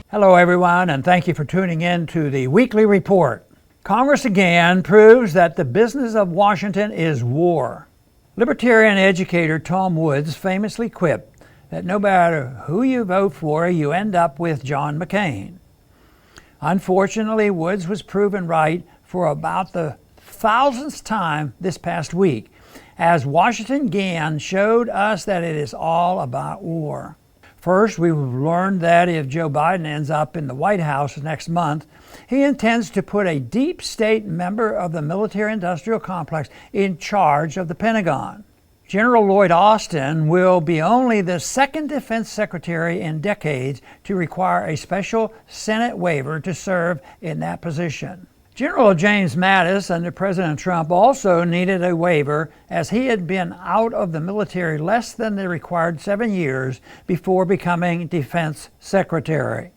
Hello everyone, and thank you for tuning in to the weekly report. Congress again proves that the business of Washington is war. Libertarian educator Tom Woods famously quipped that no matter who you vote for, you end up with John McCain. Unfortunately, Woods was proven right for about the 1000th time this past week, as Washington again showed us that it is all about war. First, we've learned that if Joe Biden ends up in the White House next month, he intends to put a deep state member of the military-industrial complex in charge of the Pentagon. General Lloyd Austin will be only the second defense secretary in decades to require a special Senate waiver to serve in that position. General James Mattis under President Trump also needed a waiver, as he had been out of the military less than the required 7 years before becoming defense secretary.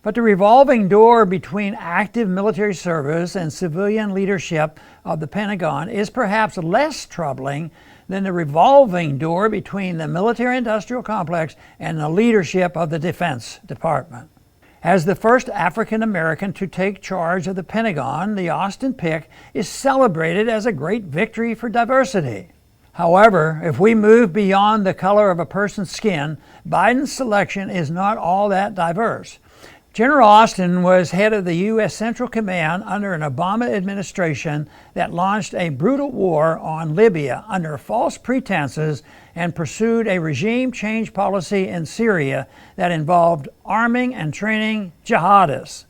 But the revolving door between active military service and civilian leadership of the Pentagon is perhaps less troubling than the revolving door between the military-industrial complex and the leadership of the Defense Department. As the first African American to take charge of the Pentagon, the Austin pick is celebrated as a great victory for diversity. However, if we move beyond the color of a person's skin, Biden's selection is not all that diverse. General Austin was head of the U.S. Central Command under an Obama administration that launched a brutal war on Libya under false pretenses and pursued a regime change policy in Syria that involved arming and training jihadists.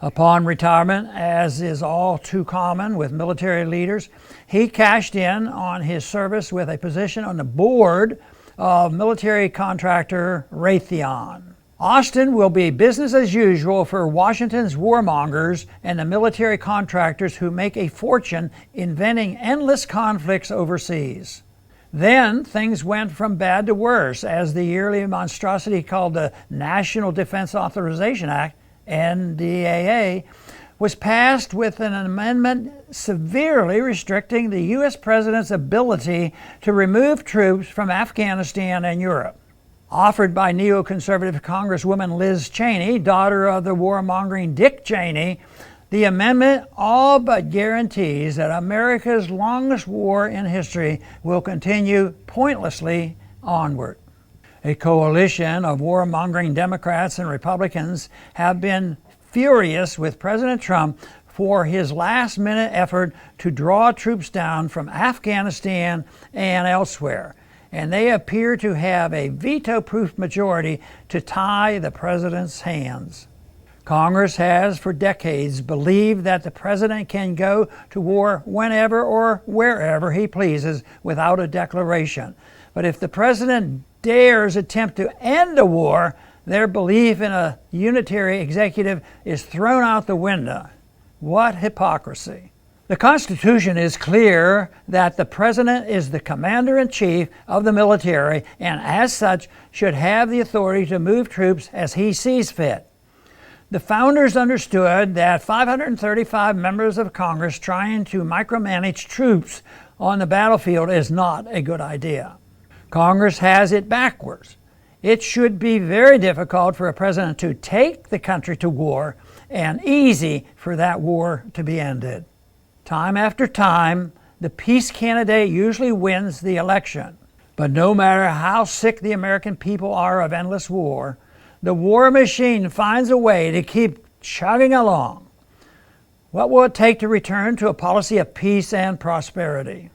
Upon retirement, as is all too common with military leaders, he cashed in on his service with a position on the board of military contractor Raytheon. Austin will be business as usual for Washington's warmongers and the military contractors who make a fortune inventing endless conflicts overseas. Then things went from bad to worse as the yearly monstrosity called the National Defense Authorization Act, NDAA, was passed with an amendment severely restricting the U.S. president's ability to remove troops from Afghanistan and Europe. Offered by neoconservative Congresswoman Liz Cheney, daughter of the warmongering Dick Cheney, the amendment all but guarantees that America's longest war in history will continue pointlessly onward. A coalition of warmongering Democrats and Republicans have been furious with President Trump for his last-minute effort to draw troops down from Afghanistan and elsewhere, and they appear to have a veto-proof majority to tie the president's hands. Congress has for decades believed that the president can go to war whenever or wherever he pleases without a declaration. But if the president dares attempt to end a war, their belief in a unitary executive is thrown out the window. What hypocrisy! The Constitution is clear that the President is the Commander-in-Chief of the military and as such should have the authority to move troops as he sees fit. The founders understood that 535 members of Congress trying to micromanage troops on the battlefield is not a good idea. Congress has it backwards. It should be very difficult for a president to take the country to war and easy for that war to be ended. Time after time, the peace candidate usually wins the election. But no matter how sick the American people are of endless war, the war machine finds a way to keep chugging along. What will it take to return to a policy of peace and prosperity?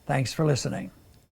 Thanks for listening.